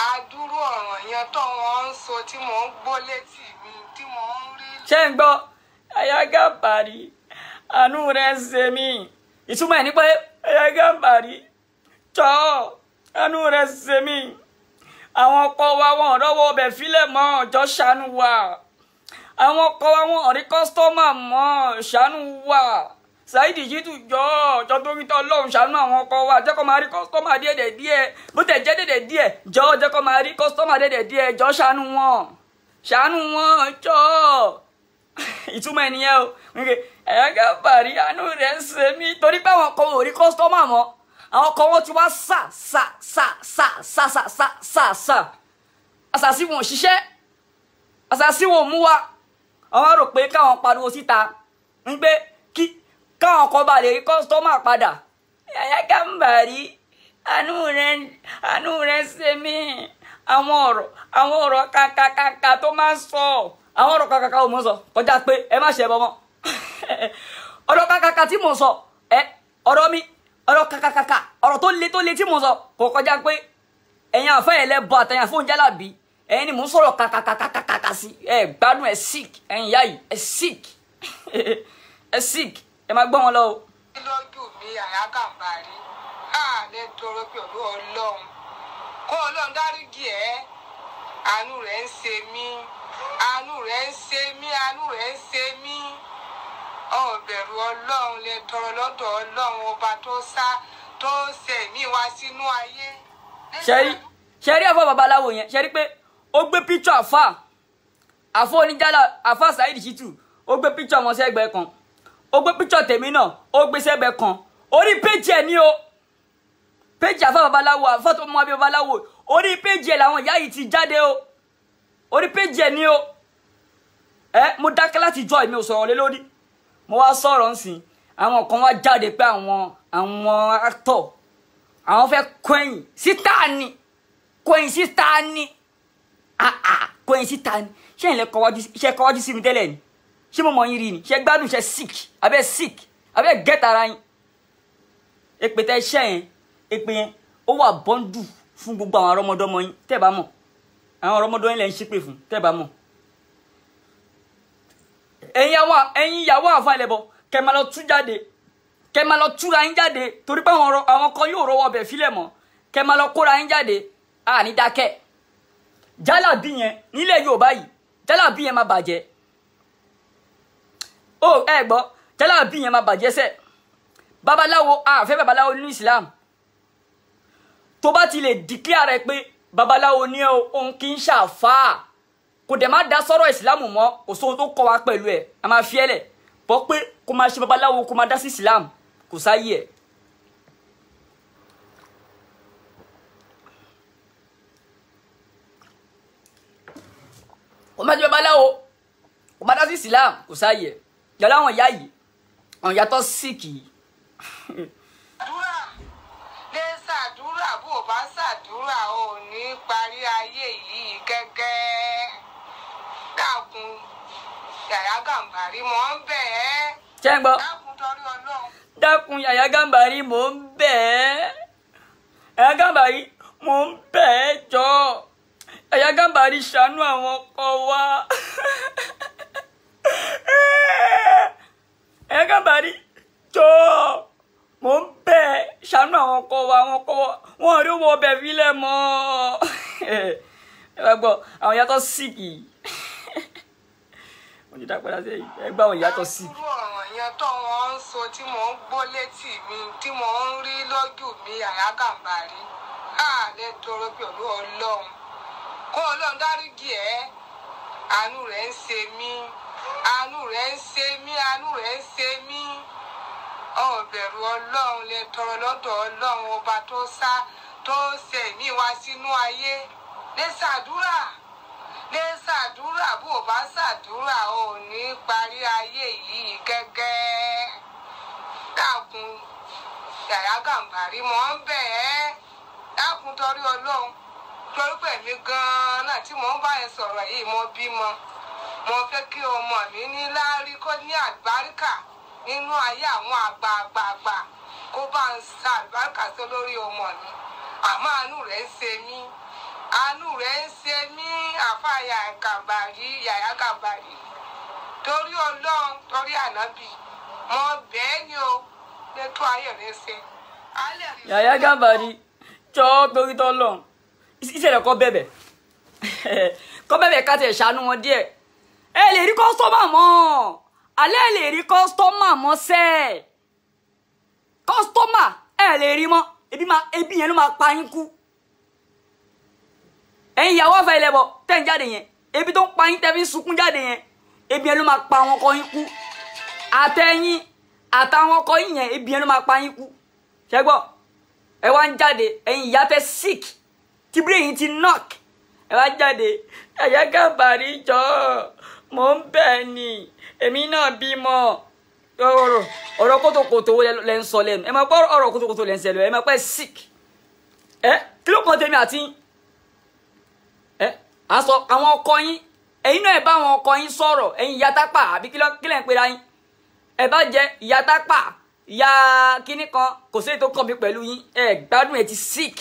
adúrú ọ̀ràn yẹn tó wọ́n ń sọ tí mò ń gbọ́ létí mi tí mò ń rí. ṣé ń gbọ́ Yàyà Gàmbàrí àánú rẹ̀ ń ṣe mí ìtumọ̀ ẹ̀ ní pé Yàyà Gàmbàrí jọ àánú rẹ̀ ń ṣe mí àwọn ọkọ wa wọn ọ̀dọ́wọ́ ọbẹ̀ fílẹ̀ mọ́ ọjọ́ ṣàánú wa àwọn ọkọ wa wọn ọ̀rí kọ́sítọ́mà mọ́ ṣàánú wa Saidi Shittu jọ torí tọ́ Ọlọ́run ṣàánú àwọn ọkọ wa jẹ́ kó máa rí kọ́sítọ́mà díẹ̀ bó tẹ̀ jẹ́ díẹ̀ jẹ́ kó máa rí kọ́sítọ́mà díẹ̀ jọ ṣàánú wọn jọ ìtumọ̀ ènìyàn o Yàyà Gàmbàrí àánú rẹ̀ ń ṣe mí torí pé àwọn ọkọ wọn ò rí kọ́sítọ́mà mọ́ àwọn ọkọ wọn ti wá àṣàṣì wọn ò ṣiṣẹ́ àṣàṣì wọn ò mú wa àwọn rò pé káwọn pariwo síta ń gbé kí káwọn ọkọ bá lè rí kọ́sítọ́mà padà. Yàyà Gàmbàrí àánú rẹ̀ ṣe mí àwọn ọ̀rọ̀ kàkàkàkà tó máa ń sọ àwọn ọ̀rọ̀ kàkàkà ò mọ̀ sọ kọjá pé ẹ má ṣe ẹbọ mọ́ ọ̀rọ̀ kàkàkà tí mò ń sọ ọ̀rọ̀ mi ọ̀rọ̀ kàkàkàkà ọ̀rọ̀ tó le tí mò ń sọ kò kọjá pé ẹ̀yin àfẹ́ ẹlẹ́bọ àtẹ̀yìn àfóhùn jálàbí ẹ̀yin ni mò ń sọ̀rọ̀ kàkàkàkàkà sí ẹ gbádùn ẹ sick ẹ̀yin ìyá yìí ẹ sick ẹ máa gbọ́ wọn lọ o. lójú mi Yàyà Gàmbàrí lè tọrọ pẹ̀lú Ọlọ́run kó Ọlọ́run dáríjì ẹ́ àánú rẹ̀ ń ṣe mí àánú rẹ̀ ń ṣe mí àánú rẹ̀ ń ṣe mí ọ̀bẹ̀rù Ọlọ́run lè tọrọ lọ́dọ̀ Ọlọ́run ọba tó ṣe mí wá sínú ayé. ṣẹ́rí àfọ babaláwo yẹn ṣẹ́rí pé ó gbé píṣọ àfọ oníjàlá àfọ Saidi Shittu ó gbé píṣọ ọmọ sẹ́gbẹ̀ẹ́ kan ó gbé píṣọ tèmi náà ó gbé sẹ́gbẹ̀ẹ́ kan orí péjì ẹ̀ ní o péjì àfọ babaláwo àfọ tó mú abẹ́ babaláwo orí péjì ẹ̀ làwọn ìyá yìí ti jáde o orí péjì ẹ̀ ní o mo dákẹ́ láti jọ èmi ò sọ̀rọ̀ lé lórí mo wá sọ̀rọ̀ ń sìn àwọn kan wá jáde pé àwọn actor àwọn fẹ́ kọ̀yìn síta ni kọ̀yìn síta ni ṣé ìlẹ̀ kọ́wájú sí mi tẹ́lẹ̀ ni ṣé mo mọ̀ yín rí ni ṣé gbádùn ṣe sick abẹ́ get ara yín èpè tẹ́ ṣẹ́ yẹn èpè yẹn ó wà bọ́ńdù fún gbogbo àwọn ọmọdọ́mọ yín tẹ́ bá mọ̀ àwọn ọmọdọ́ yín lẹ́ ń ṣépè fún tẹ́ bá mọ̀ ẹ̀yin ìyàwó àfa ẹlẹ́bọ kẹ́ máa lọ tú jáde kẹ́ máa lọ túra yín jáde torí pé àwọn kan yóò rọwọ́ bẹ̀ fílẹ̀ mọ́ kẹ́ máa lọ kóra yín jáde ní dákẹ́ jálàbí yẹn nílẹ̀ Yorùbá yìí jálàbí yẹn máa bàjẹ́ ẹ gbọ́ jálàbí yẹn máa bàjẹ́ sẹ́ babaláwo àfẹ́ babaláwo nínú Islam tó bá ti lè dìklíà rẹ pé babaláwo ní òun kì í ṣàfáà kò dẹ̀ má dá sọ́rọ̀ ìsìlámù mọ́ kò sóhun tó kọ́ wa pẹ̀lú ẹ̀ a máa fi ẹ̀lẹ̀ bọ́ pé kó máa ṣe babaláwo kó máa dá sí ìsìlámù kò sáyé ẹ̀. kó máa ṣe babaláwo kó máa dá sí ìsìlámù kò sáyé ẹ̀ yàrá àwọn ìyá yìí àwọn ìyá tó síkì yìí. àdúrà lè ṣàdúrà bó o bá ṣàdúrà ò ní parí ayé yìí gẹ́gẹ́. dákun Yàyà Gàmbàrí mò ń bẹ̀ ẹ́. ṣé ń gbọ́ dákun torí Ọlọ́run. dákun Yàyà Gàmbàrí mò ń bẹ̀ ẹ́. Yàyà Gàmbàrí mò ń bẹ̀ ẹ́ jọ. Yàyà Gàmbàrí ṣàánú àwọn ọkọ wa. Yàyà Gàmbàrí jọ mo ń bẹ̀ ṣàánú àwọn ọkọ wa wọn rí owó ọbẹ̀ fílẹ̀ mọ́ ẹ bá gbọ́ àwọn ìyá tó síkì mo ní dápẹ́ láti ẹgbẹ́ àwọn ìyá tó síkì. irú ọ̀ràn yẹn tó wọ́n ń sọ tí mò ń gbọ́ létí mi tí mò ń rí lójú mi Yàyà Gàmbàrí lè tọrọ pẹ̀lú Ọlọ́run kó Ọlọ́run dáríjì ẹ́ àánú rẹ̀ ń ṣe mí àánú rẹ̀ ń ṣe mí àánú rẹ̀ ń ṣe mí ọ̀bẹ̀rù Ọlọ́run lè tọrọ lọ́dọ̀ Ọlọ́run ọba tó ṣe mí wá sínú ayé lè ṣàdúrà bó o bá ṣàdúrà ò ní parí ayé yìí gẹ́gẹ́ dákun Yàyà Gàmbàrí mò ń bẹ̀ ẹ́ dákun torí Ọlọ́run torí pé mi gan-an náà tí mò ń bá ẹ sọ̀rọ̀ yìí mo bímọ mo fẹ́ kí ọmọ mi ní láárí kó ní àlùbáríkà nínú ayé àwọn àgbààgbà kó bá ń sa àlùbáríkà sí lórí ọmọ mi àmọ́ àánú rẹ̀ ń ṣe mí àfa Yàyà Gàmbàrí torí Ọlọ́run torí ànábì mo bẹ́ẹ̀ ni o lè tó ayé rẹ̀ ṣe. Yàyà Gàmbàrí jọ torí tọ́lọ́run ìṣẹ̀lẹ̀ kọ́ bẹ̀bẹ̀ ká tẹ̀ ṣàánú wọn díẹ̀ ẹ lè rí kọ́sítọ́mà mọ́ alẹ́ lè rí kọ́sítọ́mà mọ́ sẹ́ẹ̀ kọ́sítọ́mà ẹ lè rí mọ́ ebi yẹn ló máa pa yín kú ẹ̀yin ìyàwó àfẹ́ ilẹ̀bọ̀ tẹ́ ń jáde yẹn ebi tó ń pa yín tẹ́ fi ń sunkún jáde yẹn ebi yẹn ló máa pa àwọn ọkọ yín kú àtẹ̀yìn àtàwọn ọkọ yín yẹn ebi yẹn ló máa pa yín kú ṣẹ́gbọ́ ẹ wá ń jáde ẹ̀yin ìyá tẹ́ sick tí brain ti knock ẹ wá jáde Yàyà Gàmbàrí jọ mò ń bẹ̀ ni èmi náà bímọ ọ̀rọ̀ kótókótó lẹ́ ń sọ lẹ́nu ẹ máa gbọ́ ọ̀rọ̀ kótókótó lẹ́ ń sọ lẹ́nu ẹ máa pẹ́ sick kí ló kàn tèmi àti àsọ àwọn ọkọ yín ẹ̀yin náà ẹ bá àwọn ọkọ yín sọ̀rọ̀ ẹ̀yin ìyá tápà àbí kí lẹ́ ń pera yín ẹ bá jẹ ìyá tápà ìyá kíní kan kò sí ètò kàn mí pẹ̀lú yín ẹ gbádùn ẹ ti sick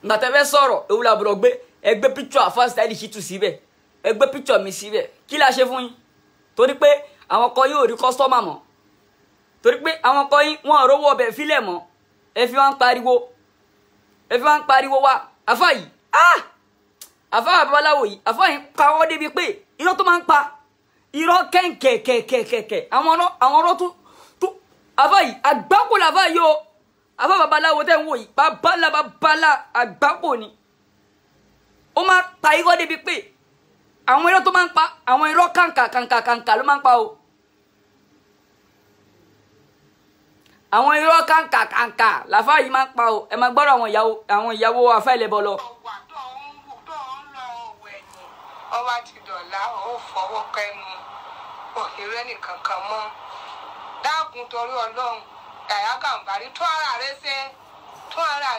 gbàtẹ́ fẹ́ sọ̀rọ̀ ewu làbúrò gbé ẹgbẹ́ píkṣọ̀ àfa Saheed Shittu síbẹ̀ ẹgbẹ́ píkṣọ̀ mi síbẹ̀ kí la ṣe fún yín torí pé àwọn ọkọ yín ò rí kọ́sítọ́mà mọ́ torí pé àwọn ọkọ yín wọn ò rówó ọbẹ̀ fílẹ̀ mọ́ ẹ fi wá ń pariwo wá àfa yìí àfa babaláwo yìí àfa yìí pa wọ́n débi pé irọ́ tó máa ń pa irọ́ kẹ̀kẹ̀kẹ̀kẹ̀kẹ̀ àwọn ọ̀rọ̀ tó àfa yìí àgbákò làfa yìí o àfa babaláwo tẹ́ ń wò yìí babala àgbákò ni ó máa pa irọ́ débi pé àwọn irọ́ tó máa ń pa àwọn irọ́ kàǹkà ló máa ń pa o àwọn irọ́ kàǹkà làfa yìí máa ń pa o ẹ máa gbọ́dọ̀ àwọn ìyàwó àfa ìlẹ̀bọ̀ lọ. ọba ti dọ̀la ó fọwọ́ kẹnu òhìrẹ́ nìkan kan mọ́ dákun torí Ọlọ́run Yàyà Gàmbàrí tún ara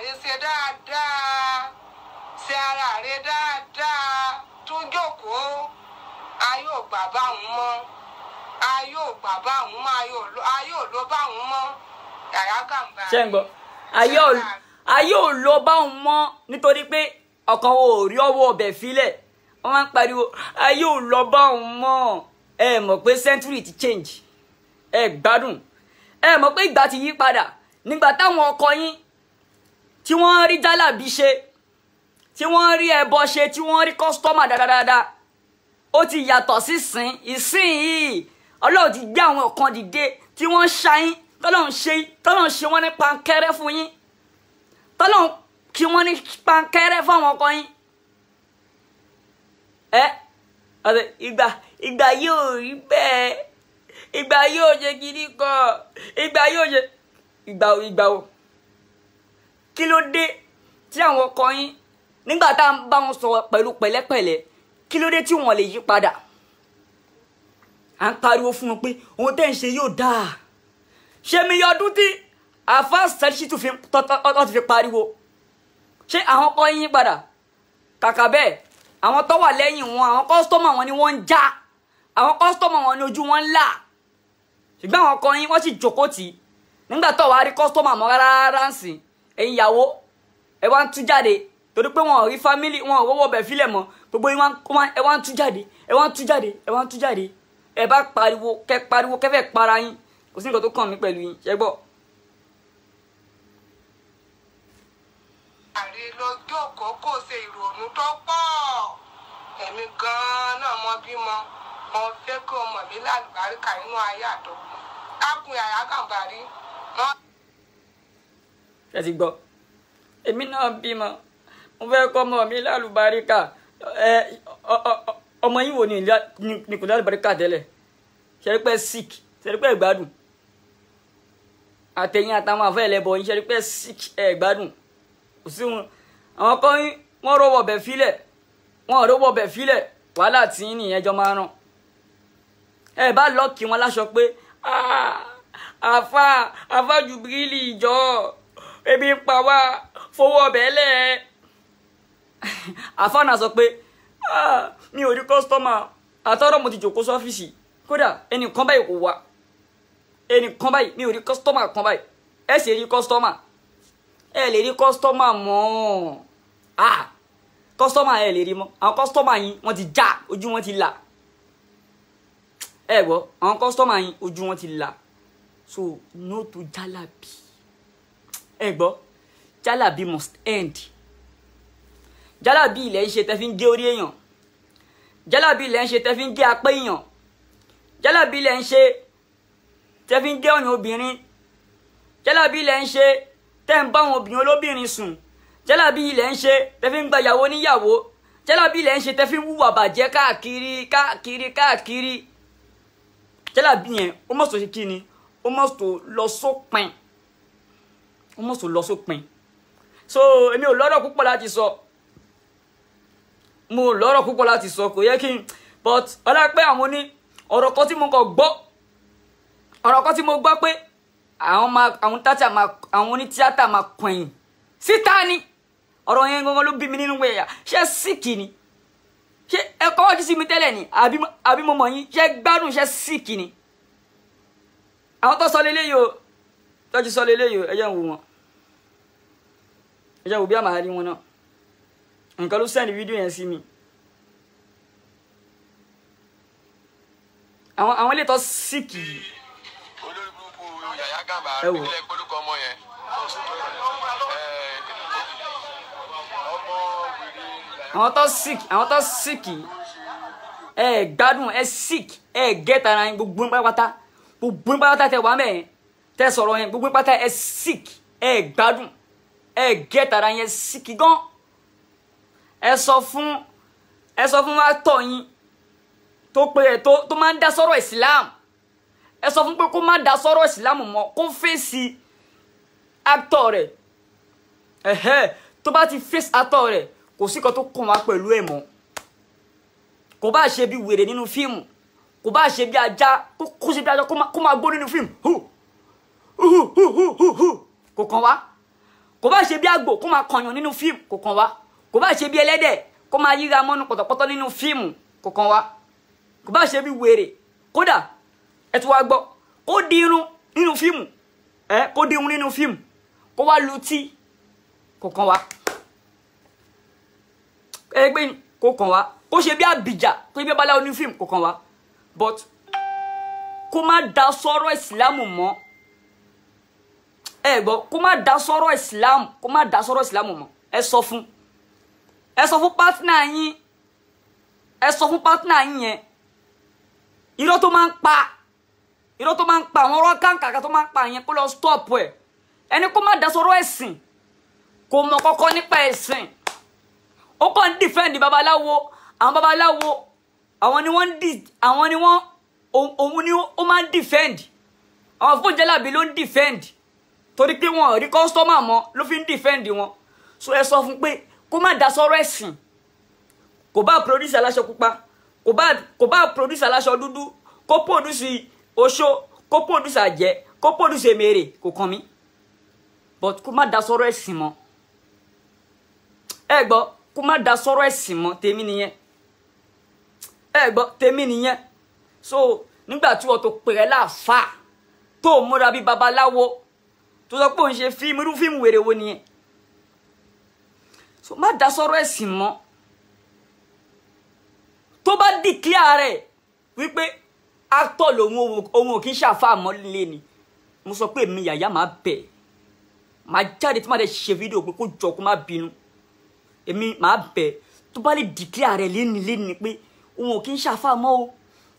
rẹ ṣe dáadáa ṣe ara rẹ dáadáa tún jókòó ayé ò gbà báwọn mọ́ ayé ò lọ báwọn mọ́ Yàyà Gàmbàrí. ṣé ń gbọ́ ayé ò lọ báwọn mọ́ nítorí pé ọkàn wo ò rí ọwọ́ ọbẹ̀ fílẹ̀ wọ́n máa ń pariwo ayé ò lọ báwọn mọ́ ẹ mọ̀ pé century ti change ẹ gbádùn ẹ mọ̀ pé ìgbà ti yí padà nígbà táwọn ọkọ yín tí wọ́n rí jálàbí ṣe tí wọ́n rí ẹbọ ṣe tí wọ́n rí kọ́sítọ́mà dáadáa ó ti yàtọ̀ sísìn ìsìn yìí Ọlọ́run ti gbé àwọn kan dìde tí wọ́n ṣayín tọ́lọ́run ṣe wọ́n ní pankẹ́rẹ́ fún yín tọ́lọ́run kí wọ́n ní pankẹ́rẹ́ fún àwọn ọkọ yín ìgbà yóò rí bẹ́ẹ̀ ìgbà yóò ṣe gidi kan ìgbà yóò ṣe ìgbà o kí ló dé tí àwọn ọkọ yín nígbà tá à ń bá wọn sọ̀rọ̀ pẹ̀lú pẹ̀lẹ́pẹ̀lẹ́ kí ló dé tí wọ́n lè yí padà à ń pariwo fún wọn pé ohun tẹ́ ń ṣe yóò dáa ṣé mi yọdún tí àfa Saheed Shittu ti fi pariwo ṣé àwọn ọkọ yín yí padà kàkà bẹ́ẹ̀ àwọn tó wà lẹ́yìn wọn àwọn kọ́sítọ́mà wọn ni wọ́n ń já àwọn kọ́sítọ́mà wọn ni ojú wọn ń là ṣùgbọ́n àwọn ọkọ yín wọ́n sì jókòó tì í nígbà tó wàá rí kọ́sítọ́mà mọ́ rárá ń sìn ẹ̀yin ìyàwó ẹ wá ń tú jáde torí pé wọn ò rí fámílì wọn ò rówó ọbẹ̀ fílẹ̀ mọ́ gbogbo yín ẹ wá ń tú jáde ẹ wá ń tú jáde ẹ bá pariwo kẹfẹ́ para yín kò sí nǹkan tó kàn mí pẹ̀lú yín ṣẹ́ gbọ́. àrí lójú òkókó ṣe ìrònú tó pọ̀ èmi gan-an náà mọ bímọ mo fẹ́ kí ọmọ mi lálùbáríkà nínú ayé àtọ̀ kákun àyà gàǹbarí. ẹ ti gbọ́ èmi náà bímọ mo fẹ́ kọ́ ọmọ mi lálùbáríkà ọmọ yín wo ni kò lálùbáríkà tẹ́lẹ̀ ṣẹ́rí pé sick ṣẹ́rí pé ìgbádùn àtẹ̀yìn àtàwọn àfẹ́ ẹlẹ́bọ̀ yín ṣẹ́rí pé sick ìgbádùn kò sí wọn àwọn kan wọ́n rọwọ́ bẹ̀ fílẹ̀ wọ́n rọwọ́ bẹ̀ fílẹ̀ wàhálà tí nìyẹn jọ máa ràn ẹ bá lọ́ọ̀kì wọn láṣọ pé àfa Jubrili ìjọ ebi ń pa wá fowó ọbẹ̀ lẹ̀ àfa náà sọ pé mi ò rí kọ́sítọ́mà àtọ́rọ̀ mo ti jòkó sọ́fíìsì kódà ẹnìkan báyìí kò wá ẹnìkan báyìí mi ò rí kọ́sítọ́mà kan báyìí ẹ sì rí kọ́sítọ́mà ẹ lè rí kọ́sítọ́mà mọ́ kọ́sítọ́mà ẹ lè rí mọ́ àwọn kọ́sítọ́mà yín wọ́n ti já ojú wọn ti là ẹ gbọ́ àwọn kọ́sítọ́mà yín ojú wọn ti là so no to jalabi ẹ gbọ́ jalabi must end jalabi ilẹ̀ ń ṣe tẹ́ fi ń gé orí èèyàn jalabi ilẹ̀ ń ṣe tẹ́ fi ń gé apá èèyàn jalabi ilẹ̀ ń ṣe tẹ́ fi ń gé ọ̀yàn obìnrin jalabi ilẹ̀ ń ṣe tẹ́ ń bá àwọn obìnrin olóbìnrin sùn jalabi ilẹ̀ ń ṣe tẹ́ fi ń gba ìyàwó níyàwó jalabi ilẹ̀ ń ṣe tẹ́ fi ń hùwà bàjẹ́ káàkiri jalabi yẹn ó mọ̀ sọ ṣe kí ni ó mọ̀ sọ lọ sópin ó mọ̀ sọ lọ sópin so èmi ò lọ́rọ̀ púpọ̀ láti sọ mo lọ́rọ̀ púpọ̀ láti sọ kò yẹ kí n but ọlá pé àwọn ní ọ̀rọ̀ kan tí mo kàn gbọ́ ọ̀rọ̀ kan tí mo gbọ́ pé àwọn onítíátà máa kọ̀yìn síta ni ọ̀rọ̀ yẹn gangan ló bí mi nínú pé ṣé síkì ni ṣé ẹ kọ́wọ́ jí sí mi tẹ́lẹ̀ ni àbí mo mọ̀ yín ṣé gbádùn ṣé síkì ni àwọn tó sọ lélẹ́yìí o tọ́jú sọ lélẹ́yìí o ẹ jẹ́ ń wò wọ́n ẹ jẹ́ ń wò bí àmà rí wọn náà nǹkan ló sẹ́ni fídíò yẹn sí mi àwọn ilé tó síkì olórí burúkú Yàyà Gàmbá ẹ wò ìpínlẹ̀ gbólúkọ ọmọ yẹn àwọn tó síkì ẹ gbádùn ẹ síkì ẹ gẹ́ta ara yín gbogbo ní pátá tẹ wà mẹ́rin tẹ sọ̀rọ̀ yẹn gbogbo ní pátá ẹ síkì ẹ gbádùn ẹ gẹ́ta ara yín ẹ síkì gan ẹ sọ fún wa tọ̀ yín tó pé ẹ tó máa ń dá sọ́rọ̀ Islam ẹ sọ fún pé kó má dá sọ́rọ̀ Islam mọ́ kó fèsì actor rẹ̀ tó bá ti fèsì actor rẹ̀ kò sí kan tó kàn wá pẹ̀lú ẹ̀ mọ́ kò bá ṣe bí wèrè nínú fíìmù kò bá ṣe bí ajá kó ṣe bí ajá kó máa gbó nínú fíìmù kò kàn wá kò bá ṣe bí àgbò kó máa kànyàn nínú fíìmù kò kàn wá kò bá ṣe bí ẹlẹ́dẹ̀ kó máa yíra mọ́nú pọ̀tọ̀pọ̀tọ̀ nínú fíìmù kò kàn wá kò bá ṣe bí wèrè kódà ẹ tún wá gbọ́ kó di irun nínú fíìmù kó di irun nínú fíìmù kó wá lutí kò kàn wá ẹgbẹ́ kò kàn wá kó ṣe bí àbíjà kó ṣe bí babaláwo nínú fíìmù kò kàn wá but kó má da sọ́rọ̀ ìsìlámù mọ́ ẹ gbọ́ kó má da sọ́rọ̀ ìsìlámù mọ́ ẹ sọ fún pátínà yín yẹn irọ́ tó máa ń pa àwọn ọ̀rọ̀ kàǹkà tó máa ń pa yẹn kó lọ stop ẹ̀ ẹni kó má da sọ́rọ̀ ẹ̀sìn kò mọ̀ kọ́kọ́ nípa ẹ̀sìn ó kàn ń defend babaláwo àwọn babaláwo òun ni ó máa ń defend àwọn fún jẹ́lábì ló ń defend torí pé wọn ò rí customer mọ́ ló fi ń defend wọn so ẹ sọ fún pé kó má da sọ́rọ̀ ẹ̀sìn kò bá produce aláṣọ pupa kò bá produce aláṣọ dúdú kó produce oṣó kó produce àjẹ́ kó produce mèrè kò kàn mí but kó má da sọ́rọ̀ ẹ̀sìn mọ́ ẹ gbọ́ kó má da sọ́rọ̀ ẹ̀sìn mọ́ tèmi nìyẹn ẹ gbọ́ tèmi nìyẹn so nígbà tí wọ́n tó pèrè láàfà tó múra bí babaláwo tó sọ pé òun ṣe fíìmù irú fíìmù wèrè wo nìyẹn so má da sọ́rọ̀ ẹ̀sìn mọ́ tó bá declare rẹ̀ wípé actor lòun ò kí ń ṣàfà mọ́lé ni mo sọ pé èmi Yàyà máa bẹ̀ máa jáde tí máa dẹ̀ ṣe fídíò pé kó jọ kó má bínú èmi máa bẹ̀ tó bá lè declare rẹ̀ léni pé òun ò kí ń ṣàfà mọ́ o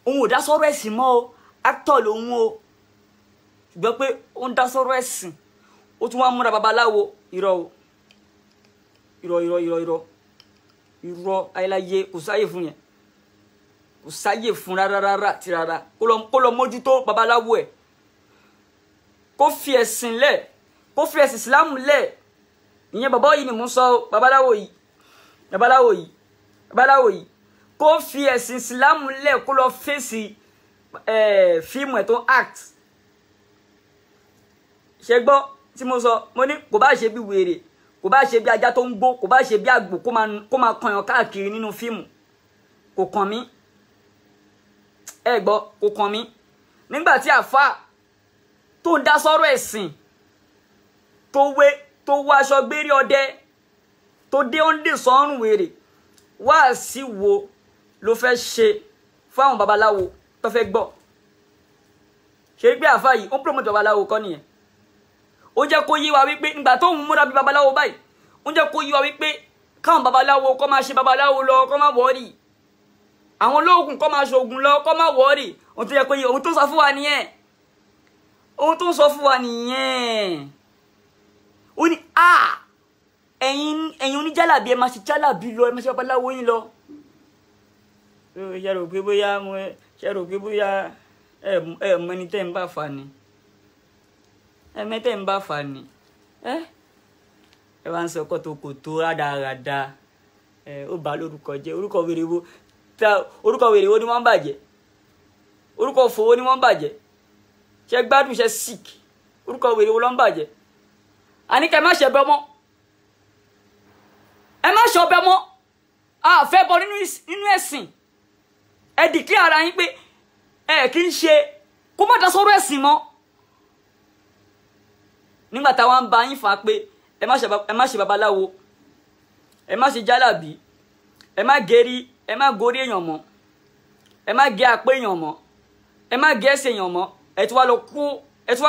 òun ò dá sọ́rọ̀ ẹ̀sìn mọ́ o actor lòun o ṣùgbọ́n pé ó ń dá sọ́rọ̀ ẹ̀sìn ó tún wá múra babaláwo irọ́ ayéláyé kò sáyè fún yẹn kò sáyè fún rárá tí rárá kó lọ mójútó babaláwo ẹ̀ kó fi ẹ̀sìn lẹ̀ kó fi ẹ̀sìn ìsìlámù lẹ̀ ìyẹn bàbá yìí ni mò ń sọ babaláwo yìí kó fi ẹ̀sìn ìsìlámù lẹ̀ kó lọ fèsì fíìmù ẹ̀ tó act ṣe gbọ́ tí mo sọ mo ní kò bá ṣe bí wèrè kò bá ṣe bí ajá tó ń gbó kò bá ṣe bí àgbò kó máa kọyàn káàkiri nínú fíìmù kò kàn mí ẹ gbọ́ kò kàn mí nígbà tí àfáà tó ń dá sọ́rọ̀ ẹ̀sìn tó wọ aṣọ gbérí ọdẹ tó dé òǹdè sọ́rùn wèrè wá sí wo ló fẹ́ ṣe fún àwọn babaláwo tó fẹ́ gbọ́ ṣe gbé àfáà yìí ó ń promote babaláwo kọ́ nìyẹn ó jẹ́ kó yí wa wípé nígbà tó ń múra bí babaláwo báyìí ó jẹ́ kó yí wa wípé káwọn babaláwo kó máa ṣe babaláwo lọ kó máa wọ́ọ̀rì àwọn olóògùn kó máa ṣoògùn lọ kó máa wọ́ọ̀rì ohun tó yẹ kó yí ohun tó sọ fún wa nìyẹn ó ní ẹ̀yin oníjálàbí ẹ máa ṣe jálàbí lọ ẹ máa ṣe babaláwo yín lọ ṣe rò pé bóyá ẹ mọ ẹni tẹ́ ń bá fà ni ẹmẹtẹ ń bá fà ní ẹ wá ń sọ kòtòkòtò rádaràda ó bá lórúkọ jẹ́ orúkọ wèrè wo ni wọ́n bàjẹ́ orúkọ fòwò ni wọ́n bàjẹ́ ṣe gbádùn ṣe sick orúkọ wèrè wo ló ń bàjẹ́ àníkà ẹ má ṣe bẹ mọ́ a fẹ́ bọ nínú ẹ̀sìn ẹ declare ara yín pé ẹ kì í ṣe kó má dá sọ́rọ̀ ẹ̀sìn mọ́ nígbà táwọn ń bá yín fà pé ẹ má ṣe babaláwo ẹ má ṣe jálàbí ẹ má gorí èèyàn mọ́ ẹ má gé apé èèyàn mọ́ ẹ má gé ẹsẹ̀ èèyàn mọ́ ẹ tún wá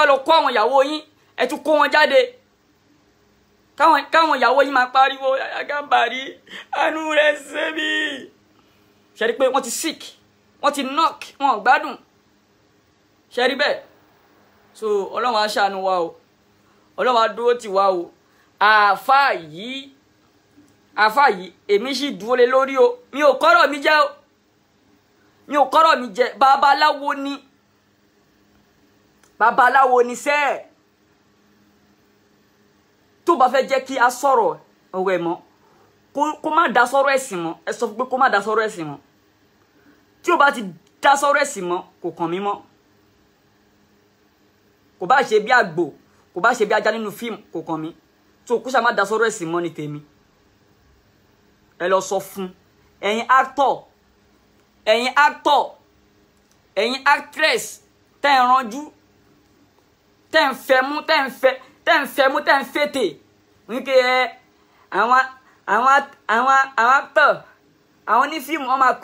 lọ kó àwọn ìyàwó yín ẹ tún kó wọn jáde káwọn ìyàwó yín máa pariwo Yàyà Gàmbàrí àánú rẹ̀ ṣe mí ṣe rí pé wọ́n ti sick wọ́n ti knock wọn ò gbádùn ṣe rí bẹ́ẹ̀ so Ọlọ́run á ṣàánú wa o Ọlọ́run á dúró tì wá o àáfàá yìí èmi sì dúró lé lórí o mi ò kọ́rọ̀ mi jẹ́ babaláwo ni sẹ́ẹ̀ tó bá fẹ́ jẹ́ kí a sọ̀rọ̀ ọ̀rọ̀ ẹ̀ mọ́ kó má dá sọ̀rọ̀ ẹ̀sìn mọ́ ẹ sọ pé kó má dá sọ̀rọ̀ ẹ̀sìn mọ́ tí o bá ti dá sọ̀rọ̀ ẹ̀sìn mọ́ kò kàn mí mọ́ kò bá ṣe bí àgbò kò bá ṣe bí ajá nínú fíìmù kò kàn mí tó kó ṣá má dá sọ̀rọ̀ ẹ̀sìn mọ́ ní tèmi ẹ lọ sọ fún ẹ̀yin actor ẹ̀yin actress tẹ́ ẹ̀ ranjú tẹ́ ẹ̀ ń fẹ́ mú tẹ́ ẹ̀ ń fètè wípé àwọn actor àwọn ní fíìmù wọn máa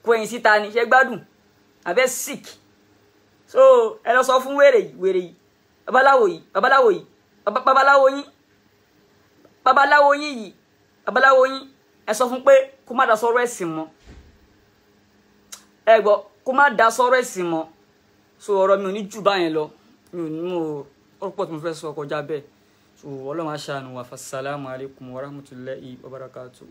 kọ̀yìn síta ní ṣe gbádùn àbẹ́ sick so ẹ lọ sọ fún wèrè yìí babaláwo yín ẹ sọ fún pé kó má dá sọ̀rọ̀ ẹ̀sìn mọ́ ẹ gbọ́ kó má dá sọ̀rọ̀ ẹ̀sìn mọ́ so ọ̀rọ̀ mi ò ní jù báyẹn lọ mi ò ní mọ̀ ọ̀pọ̀ tí mo fẹ́ sọ kọjá bẹ́ẹ̀ so Ọlọ́run á ṣàánú wa. Fassalamu alaikum warahmatullahi wabarakatuh.